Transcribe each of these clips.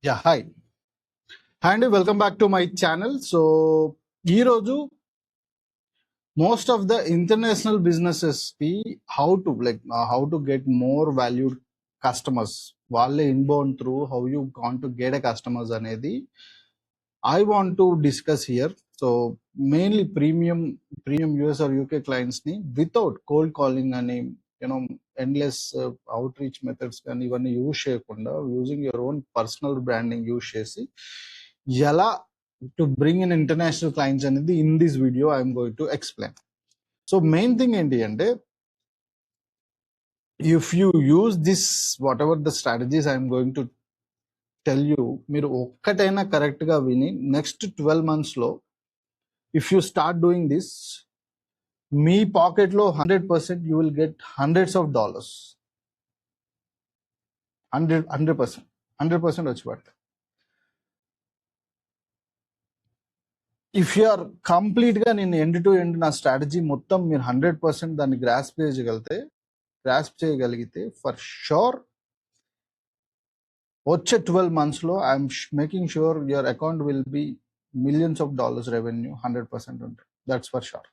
Yeah, hi. And welcome back to my channel. So, ఈ రోజు most of the international businesses how to get more valued customers. వాళ్ళే inbound through how you want to get a customers అనేది I want to discuss here. So mainly premium US or UK clients ni without cold calling అని endless outreach methods కానీ ఇవన్నీ use చేయకుండా using your own personal branding use చేసి ఎలా to bring in international clients అనేది in this video I'm going to explain. So main thing ఏంటి అంటే if you use this whatever the strategies I'm going to tell you, మీరు ఒక్కటైనా కరెక్ట్గా విని next 12 months if you start doing this, మీ పాకెట్లో 100% you will get hundreds of dollars. 100% వచ్చి పడతాయి. ఇఫ్ యు ఆర్ కంప్లీట్గా నేను ఎండ్ టు ఎండ్ నా స్ట్రాటజీ మొత్తం మీరు 100% దాన్ని గ్రాస్ప్ చేయగలిగితే ఫర్ షూర్ వచ్చే 12 months I'm making sure your account will be millions of dollars revenue 100% ఉంటుంది. That's for sure.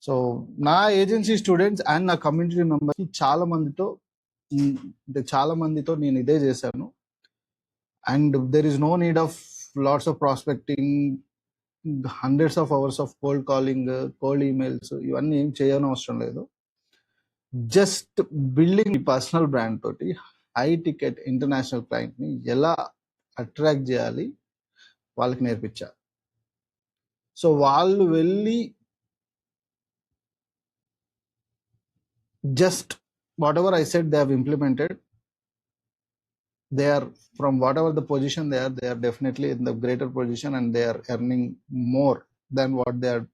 సో నా ఏజెన్సీ స్టూడెంట్స్ అండ్ నా కమ్యూనిటీ మెంబర్స్ చాలా మందితో నేను ఇదే చేశాను. And there is no need of lots of prospecting, hundreds of hours of cold calling, cold emails ఇవన్నీ ఏం చేయనవసరం లేదు. జస్ట్ బిల్డింగ్ పర్సనల్ బ్రాండ్ తోటి హై టికెట్ ఇంటర్నేషనల్ క్లయింట్ని ఎలా అట్రాక్ట్ చేయాలి వాళ్ళకి నేర్పించా. సో వాళ్ళు వెళ్ళి just whatever I said they have implemented. They are from whatever the position they are definitely in the greater position and they are earning more than what they are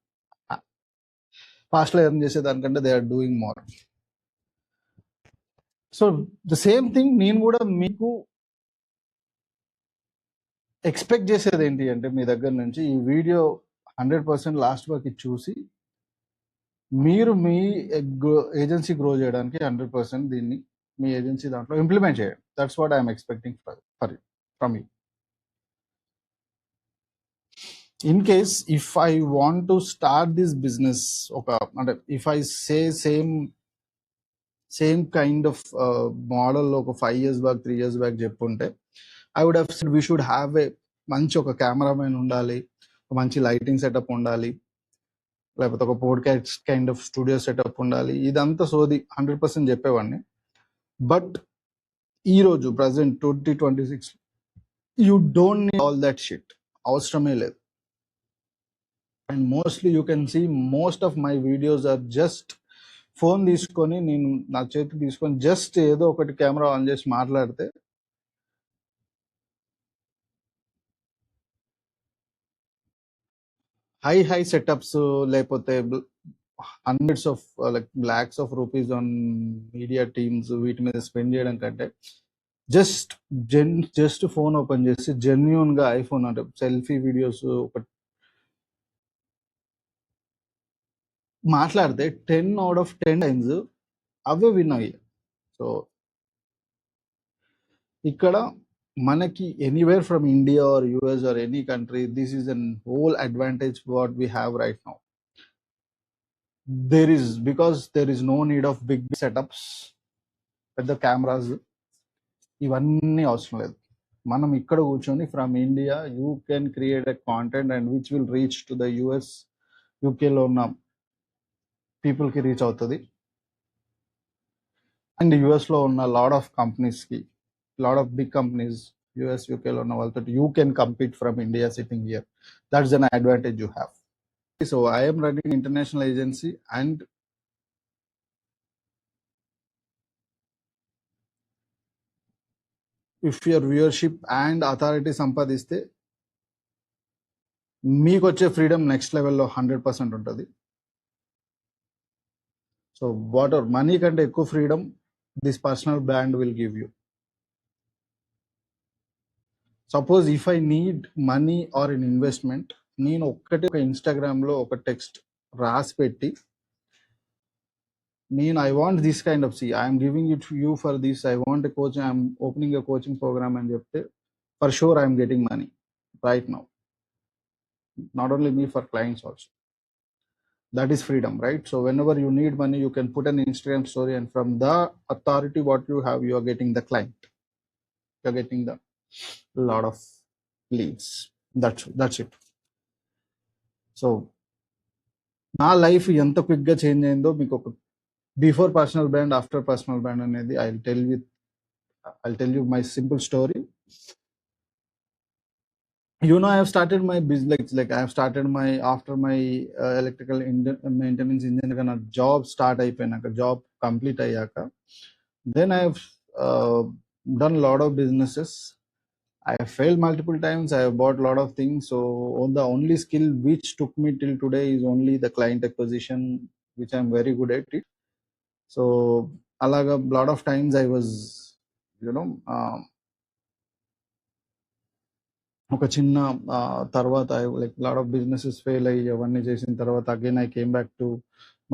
past lo earn chese danikante they are doing more. So the same thing నేను కూడా మీకు expect చేసేది ఏంటి అంటే మీ దగ్గర నుంచి ఈ video 100% last వరకు చూసి మీరు మీ ఏజెన్సీ గ్రో చేయడానికి 100% దీన్ని మీ ఏజెన్సీ దాంట్లో ఇంప్లిమెంట్ చేయండి. That's what I'm expecting from you. In case if I want to start this business, అంటే if I same kind of మోడల్లో ఒక 5 years బ్యాక్ 3 years బ్యాక్ చెప్పుంటే I would have said we should have మంచి ఒక cameraman ఉండాలి, మంచి lighting setup ఉండాలి, లేకపోతే ఒక podcast kind of studio setup ఉండాలి. ఇదంతా సోది 100% చెప్పేవాడిని. బట్ ఈరోజు present 2026 you don't need all that shit. అవసరమే లేదు. And mostly you can see most of my videos are just phone తీసుకొని నేను నా చేతి తీసుకొని జస్ట్ ఏదో ఒకటి కెమెరా ఆన్ చేసి మాట్లాడితే హై సెటప్స్ లేకపోతే hundreds of lakhs of rupees on media teams వీటి మీద స్పెండ్ చేయడం కంటే జస్ట్ ఫోన్ ఓపెన్ చేసి జెన్యూన్ గా ఐఫోన్ అంటే సెల్ఫీ వీడియోస్ ఒకటి మాట్లాడితే 10 out of 10 times అవే విన్ అయ్యాయి. సో ఇక్కడ మనకి anywhere from India or US or any country, this is an whole advantage what we have right now. Because there is no need of big setups, పెద్ద cameras ఇవన్నీ అవసరం లేదు. మనం ఇక్కడ కూర్చొని from India you can create a content and which will reach to the US, యూకేలో ఉన్న పీపుల్కి రీచ్ అవుతుంది. అండ్ యుఎస్లో ఉన్న లాట్ ఆఫ్ కంపెనీస్కి, lot of big companies US యూకేలో ఉన్న వాళ్ళతో you can compete from India sitting here. That's an advantage you have. So I'm running international agency and if your viewership and authority సంపాదిస్తే మీకు వచ్చే freedom next లెవెల్లో 100% ఉంటుంది. So water money కంటే ఎక్కువ freedom this personal brand will give you. Suppose if I need money or in investment, నేను ఒక ఇన్స్టాగ్రామ్లో ఒక టెక్స్ట్ రాసి పెట్టి నేను I want this kind of I'm giving it you for this, I want coaching, I'm opening a coaching program అని చెప్తే for sure I'm getting money right now. Not only me, for clients also. That is freedom, right? So whenever you need money, you can put an Instagram story, and from the authority what you have, you are getting the client. You're getting the lot of leads. That's it. So నా life ఎంత క్విక్గా change అయిందో మీకు ఒక before personal brand, after personal brand అనేది I tell you my simple story. I have started my business, like I have started my, after my electrical maintenance engineer na job start అయిపోయినాక, job complete అయ్యాక, then I have done a lot of businesses. I have failed multiple times. I have bought a lot of things. So the only skill which took me till today is only the client acquisition, which I'm very good at it. So alaga lot of times I was, ఒక చిన్న తర్వాత like lot of businesses fail అయ్యి అవన్నీ చేసిన తర్వాత again I came back to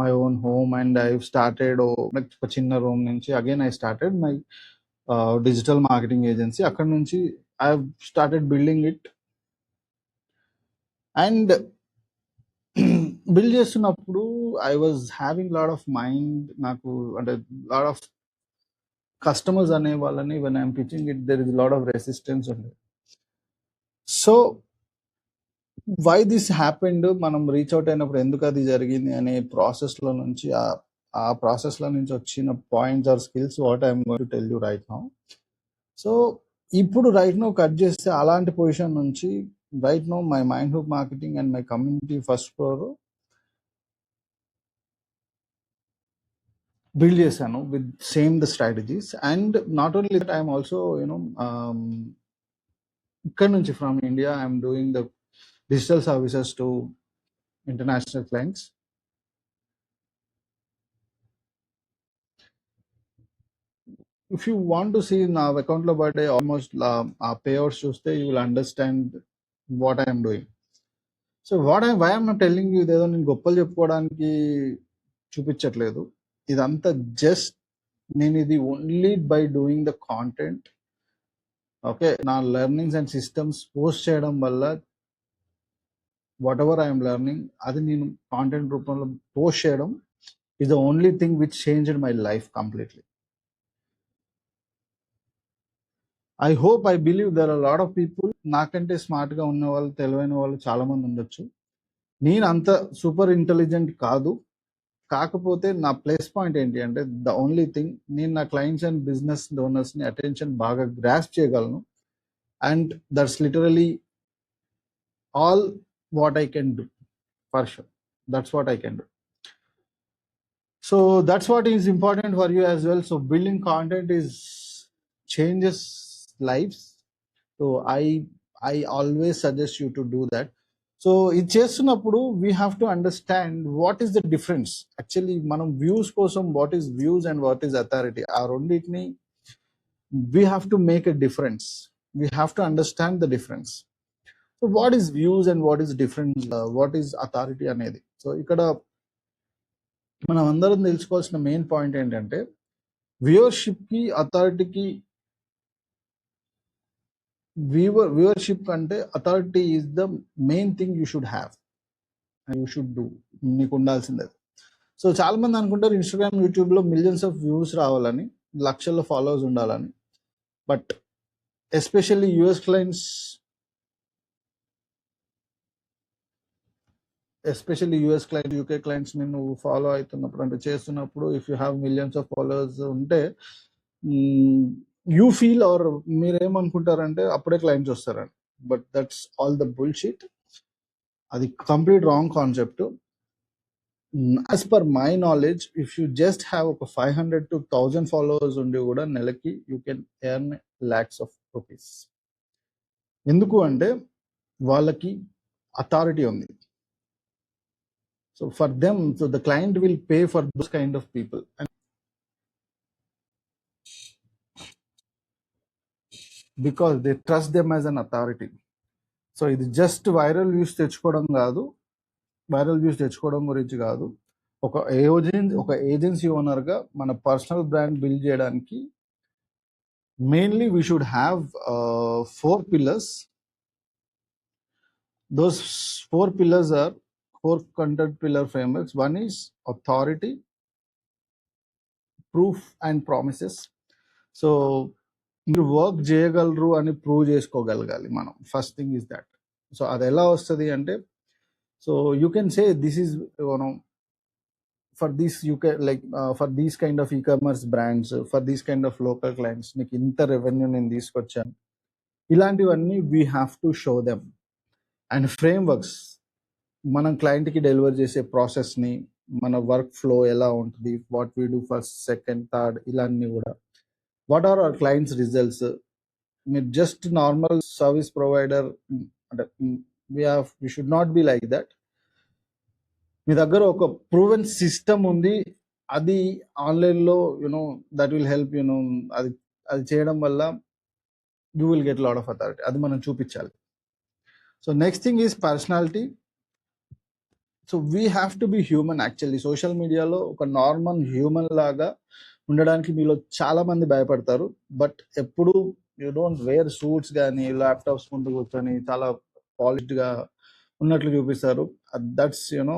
my own home and I've started like ఒక చిన్న room నుంచి again I started my digital marketing agency. అక్కడ నుంచి I've started building it, and build చేస్తున్నప్పుడు I was having lot of mind. నాకు అంటే lot of customers అనే వాళ్ళని when I'm pitching it, there is lot of resistance ఉంది. So why this happened, మనం reach out అయినప్పుడు ఎందుకు అది జరిగింది అనే ప్రాసెస్లో నుంచి, ఆ ప్రాసెస్లో నుంచి వచ్చిన points or skills what I'm going to tell you right now. So ఇప్పుడు రైట్ నౌ కట్ చేస్తే అలాంటి పొజిషన్ నుంచి right now my mind hook marketing and my community first floor build చేశాను with same the strategies. And not only that, I'm also ఇక్కడ నుంచి from India I'm doing the digital services to international clients. If you want to see నా అకౌంట్లో పడే almost ఆ payouts చూస్తే you will understand what I'm doing. So why I'm telling you, ఇదేదో నేను గొప్పలు చెప్పుకోవడానికి చూపించట్లేదు. ఇదంతా జస్ట్ నేను ఇది only by doing the content. Okay, నా లెర్నింగ్స్ అండ్ సిస్టమ్స్ పోస్ట్ చేయడం వల్ల వాట్ ఎవర్ ఐఎమ్ లెర్నింగ్ అది నేను కాంటెంట్ రూపంలో పోస్ట్ చేయడం is the only thing which changed my life completely. I hope, I believe there are lot of people నాకంటే స్మార్ట్గా ఉన్న వాళ్ళు, తెలివైన వాళ్ళు చాలా మంది ఉండొచ్చు. నేను అంత సూపర్ ఇంటెలిజెంట్ కాదు. కాకపోతే నా ప్లస్ పాయింట్ ఏంటి అంటే, ద ఓన్లీ థింగ్, నేను నా క్లయింట్స్ అండ్ బిజినెస్ డోనర్స్ని అటెన్షన్ బాగా గ్రాస్ప్ చేయగలను. And that's literally all what I can do, for sure. That's what I can do. So that's what is important for you as well. So building content is changes lives. So I always suggest you to do that. So ఇది చేస్తున్నప్పుడు we have to understand what is the difference. Actually మనం views కోసం, what is views and what is authority, ఆ రెండింటిని we have to make a difference. We have to understand the difference. So what is views and what is difference, what is authority అనేది. So ఇక్కడ మనం అందరం తెలుసుకోవాల్సిన main point ఏంటంటే, వ్యూవర్షిప్కి అథారిటీకి, viewership అంటే authority is the main thing you should have, you should do, నీకు ఉండాల్సిందే. So చాలా మంది అనుకుంటారు ఇన్స్టాగ్రామ్, యూట్యూబ్లో మిలియన్స్ ఆఫ్ వ్యూస్ రావాలని, లక్షల్లో ఫాలోవర్స్ ఉండాలని. But especially US clients, UK clients ని నువ్వు ఫాలో అవుతున్నప్పుడు, అంటే చేస్తున్నప్పుడు, if you have millions of followers ఉంటే, యూ ఫీల్, ఆర్ మీరేమనుకుంటారంటే అప్పుడే క్లయింట్స్ వస్తారండి. But that's all the bullshit. అది complete wrong concept. As per my knowledge, if you just have ఒక 500 to 1000 ఫాలోవర్స్ ఉండి కూడా నెలకి you can earn lakhs of rupees. ఎందుకు అంటే వాళ్ళకి అథారిటీ ఉంది. So for them, so the client will pay for those kind of people, because they trust them as an authority. So ఇది just viral views తెచ్చుకోవడం గురించి కాదు. ఒక agency ఓనర్గా మన పర్సనల్ బ్రాండ్ బిల్డ్ చేయడానికి Mainly we should have 4 pillars. Those 4 pillars are 4 content pillar frameworks. One is authority, proof and promises. So మీరు work చేయగలరు అని ప్రూవ్ చేసుకోగలగాలి మనం. First thing is that. So అది ఎలా వస్తుంది అంటే, so you can say this is you know for this you can like for these kind of ecommerce brands, for these kind of local clients నీకు ఇంత revenue నేను తీసుకొచ్చాను, ఇలాంటివన్నీ we have to show them. And frameworks, మనం క్లయింట్కి deliver చేసే ప్రాసెస్ని, మన వర్క్ ఫ్లో ఎలా ఉంటుంది, what we do first second third, ఇలాన్నీ కూడా what are our clients results. మీరు జస్ట్ నార్మల్ సర్వీస్ ప్రొవైడర్ అంటే we should not be like that. మీ దగ్గర ఒక ప్రూవెన్ సిస్టమ్ ఉంది, అది ఆన్లైన్లో you know that will help you know. అది అది చేయడం వల్ల you will get lot of authority. అది మనం చూపించాలి. So next thing is personality. So we have to be human. Actually social మీడియాలో ఒక నార్మల్ హ్యూమన్ లాగా ఉండడానికి మీలో చాలా మంది భయపడతారు. బట్ ఎప్పుడు యూ డోంట్ వేర్ సూట్స్ కానీ ల్యాప్టాప్స్ ముందు కూర్చొని చాలా పాలిష్డ్గా ఉన్నట్లు చూపిస్తారు. దట్స్ యూనో,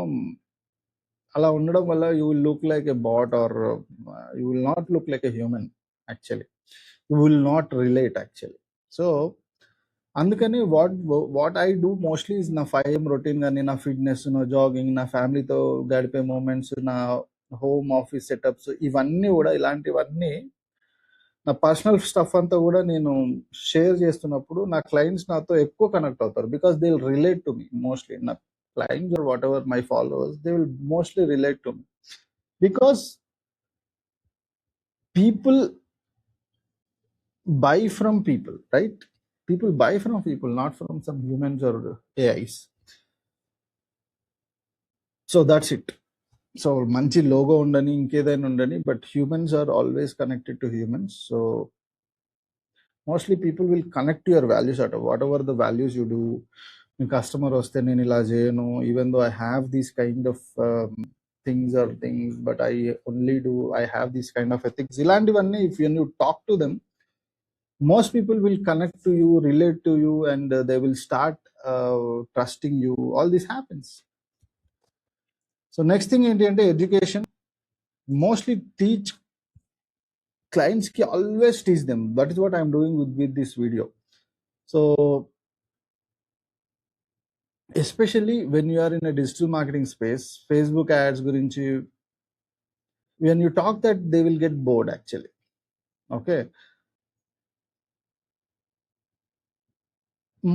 అలా ఉండడం వల్ల you will look like a bot or you will not look like a human. Actually you will not relate actually. So అందుకని what I do mostly is నా 5 AM రొటీన్ కానీ, నా ఫిట్నెస్, నా jogging, నా ఫ్యామిలీతో గడిపే మూమెంట్స్, నా home office setups, ఇవన్నీ కూడా ఇలాంటివన్నీ నా పర్సనల్ స్టఫ్ అంతా కూడా నేను షేర్ చేస్తున్నప్పుడు నా క్లయింట్స్ నాతో ఎక్కువ కనెక్ట్ అవుతారు. Because they will relate to me mostly. నా clients are whatever my followers, they will mostly relate to me because people buy from people, right? People buy from people, not from some humans or AIs. So that's it. So మంచి logo ఉండని, ఇంకేదైనా ఉండని, but humans are always connected to humans. So mostly people will connect to your values at whatever the values you do. మీ customer వస్తే నేను ఇలా చేయను, even though I have these kind of things but I only do, I have these kind of ethics, ఇలాంటివన్నీ if you talk to them, most people will connect to you, relate to you, and they will start trusting you. All this happens. So next thing ఏంటి అంటే education. Mostly teach clients ki always teach them. That is what I am doing with this video. So especially when you are in a digital marketing space, Facebook ads gurinchi, when you talk that, they will get bored actually. Okay,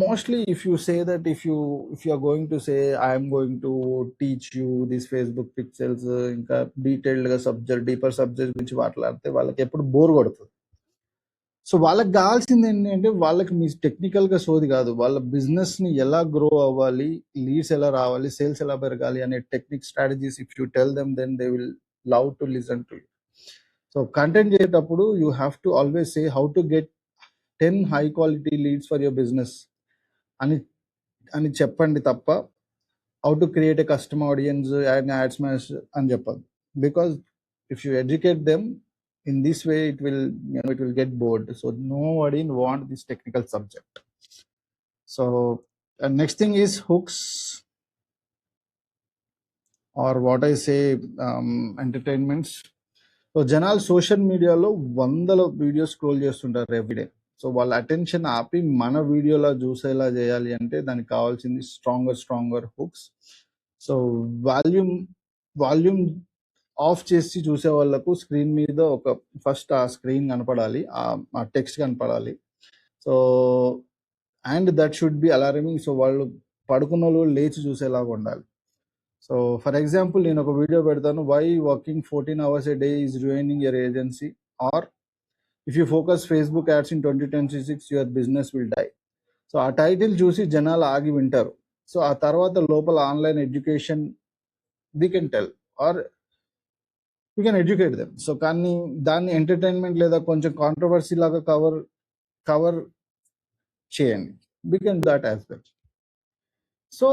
mostly if you say that, if you are going to say I am going to teach you these Facebook pixels, ఇంకా detailed గా subject, deeper subject గురించి మాట్లాడితే వాళ్ళకి ఎప్పుడు bore కొడుతుంది. So వాళ్ళకి కావాల్సింది ఏంటంటే, వాళ్ళకి మీ టెక్నికల్ గా సోది కాదు, వాళ్ళ బిజినెస్ ని ఎలా గ్రో అవ్వాలి, లీడ్స్ ఎలా రావాలి, సేల్స్ ఎలా పెరగాలి అనే technique strategies if you tell them, then they will love to listen to you. So content చేసేటప్పుడు you have to always say how to get 10 high quality leads for your business అని చెప్పండి తప్ప how to create a customer audience and ads అని చెప్పదు. Because if you educate them in this way, it will get bored. So nobody want this technical subject. So next thing is hooks, or what I say, entertainments. So జనాలు social మీడియాలో 100 videos scroll చేస్తుంటారు everyday. So వాళ్ళ attention ఆపి మన వీడియోలో చూసేలా చేయాలి అంటే దానికి కావాల్సింది stronger hooks. So volume of చేసి చూసే వాళ్ళకు స్క్రీన్ మీద ఒక ఫస్ట్ ఆ స్క్రీన్ కనపడాలి, ఆ టెక్స్ట్ కనపడాలి. So and that should be alarming. So వాళ్ళు పడుకున్న వాళ్ళు లేచి చూసేలాగా ఉండాలి. సో ఫర్ ఎగ్జాంపుల్ నేను ఒక వీడియో పెడతాను, why working 14 hours a day is ruining your agency, or if you focus Facebook ads in 2026 your business will die. So ఆ title చూసి జనాలు ఆగి వింటారు. సో ఆ తర్వాత లోపల online education we can tell, or you can educate them. So కానీ దాన్ని ఎంటర్టైన్మెంట్ లేదా కొంచెం కాంట్రవర్సీ లాగా కవర్ చేయండి. We can that as well. So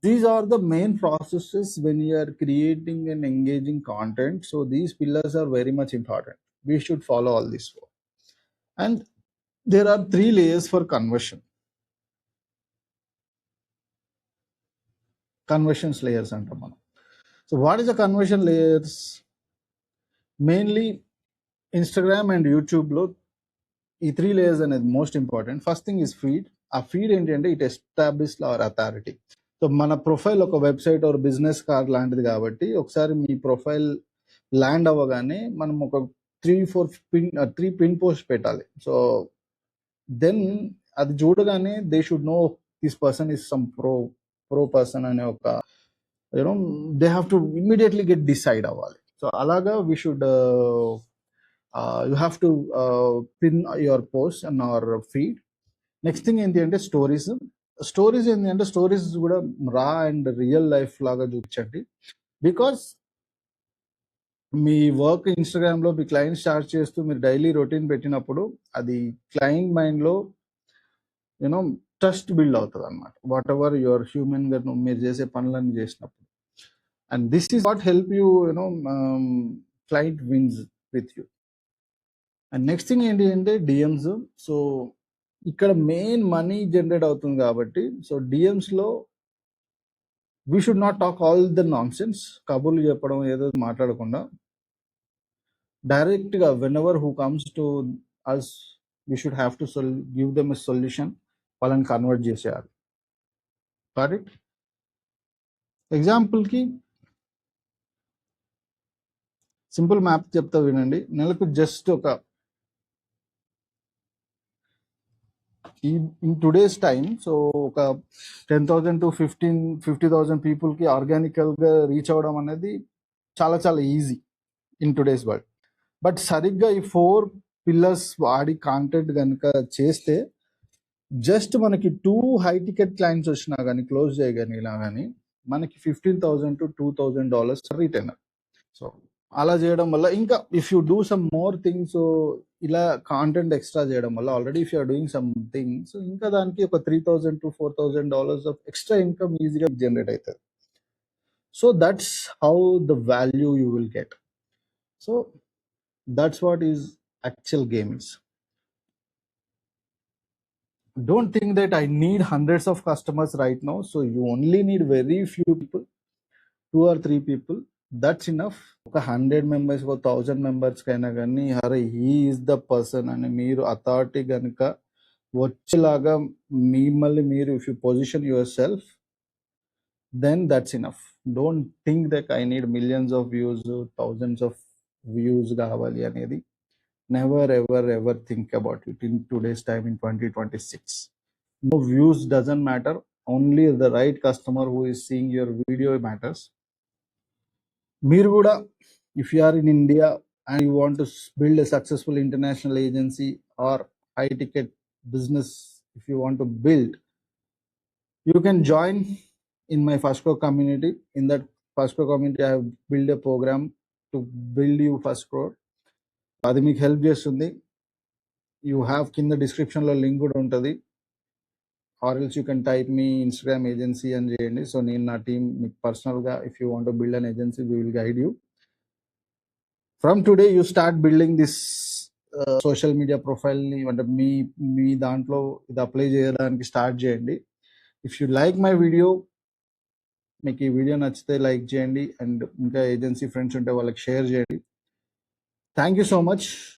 these are the main processes when you are creating and engaging content. So these pillars are very much important. We should follow all these four. And there are 3 layers for conversions layers అంటాం మనం. So what is the conversion layers? Mainly Instagram and యూట్యూబ్లో ఈ 3 layers అనేది most important. First thing is feed. ఆ feed ఏంటంటే it establish hour authority. So మన profile ఒక website or business card లాంటిది కాబట్టి ఒకసారి మీ ప్రొఫైల్ ల్యాండ్ అవ్వగానే మనం ఒక 3 పిన్ పోస్ట్ పెట్టాలి. సో దెన్ అది చూడగానే they should know this person is some pro person అనే ఒక you know they have to immediately get decide అవ్వాలి. సో అలాగా we should you have to pin your post and hour feed. Next thing ఏంటి అంటే stories. Stories ఏంటి అంటే stories కూడా రా అండ్ రియల్ లైఫ్ లాగా చూపించండి. బికాస్ మీ వర్క్ ఇన్స్టాగ్రామ్లో మీ క్లయింట్ స్టార్ట్ చేస్తూ మీరు డైలీ రొటీన్ పెట్టినప్పుడు అది క్లయింట్ మైండ్లో యూనో ట్రస్ట్ బిల్డ్ అవుతుంది అనమాట. వాట్ ఎవర్ యువర్ హ్యూమన్గా మీరు చేసే పనులన్నీ చేసినప్పుడు. And this is what help you you know client wins with you. And next thing ఏంటి అంటే డిఎమ్స్. సో ఇక్కడ మెయిన్ మనీ జనరేట్ అవుతుంది కాబట్టి సో డిఎమ్స్లో we should not talk all the nonsense, కబుర్లు చెప్పడం ఏదో మాట్లాడకుండా డైరెక్ట్గా whenever who comes to us we should have to give them a solution, వాళ్ళని కన్వర్ట్ చేసేయాలి. కాబట్టి ఎగ్జాంపుల్కి సింపుల్ మ్యాప్ చెప్తా వినండి. నెలకు జస్ట్ ఒక ఇన్ టుడేస్ టైం సో ఒక 10,000 to 50,000 పీపుల్కి ఆర్గానికల్గా రీచ్ అవ్వడం అనేది చాలా చాలా easy in today's world. But సరిగ్గా ఈ 4 పిల్లర్స్ వాడి కాంటెంట్ కనుక చేస్తే జస్ట్ మనకి 2 హై టికెట్ క్లయింట్స్ వచ్చినా కానీ క్లోజ్ చేయగలిగినా కానీ మనకి $15,000 to $2,000 రిటర్న్. సో అలా చేయడం వల్ల ఇంకా if you do some more things, ఇలా కాంటెంట్ ఎక్స్ట్రా చేయడం వల్ల already if you're doing some things ఇంకా దానికి ఒక $3,000 to $4,000 ఆఫ్ ఎక్స్ట్రా ఇన్కమ్ ఈజీగా జనరేట్ అవుతుంది. So that's how the value you will get. So that's what is actual games. Don't think that I need hundreds of customers right now. So you only need very few people, 2 or 3 people. That's enough. ఒక 100 members 1,000 members కైనా కానీ అరే he is the person అని మీరు authority కనుక వచ్చేలాగా మిమ్మల్ని మీరు if you position yourself then that's enough. Don't think that I need millions of views, thousands of views కావాలి అనేది. Never ever think about it in today's time in 2026. No views doesn't matter. Only the right customer who is seeing your video matters. Meer kuda, if you are in India and you want to build a successful international agency or high ticket business, if you want to build, you can join in my First Crore community. In that First Crore community, I have built a program to build you First Crore. అది మీకు help చేస్తుంది. You have కింద డిస్క్రిప్షన్లో link కూడా ఉంటుంది. Or else you can type మీ Instagram agency అని చేయండి. సో నేను నా టీం మీకు పర్సనల్గా if you want build an agency we will guide you. From today you start building this social media ప్రొఫైల్ని, అంటే మీ దాంట్లో ఇది అప్లై చేయడానికి స్టార్ట్ చేయండి. If you like my video, మీకు ఈ వీడియో నచ్చితే లైక్ చేయండి అండ్ ఇంకా ఏజెన్సీ ఫ్రెండ్స్ ఉంటే వాళ్ళకి షేర్ చేయండి. Thank you so much.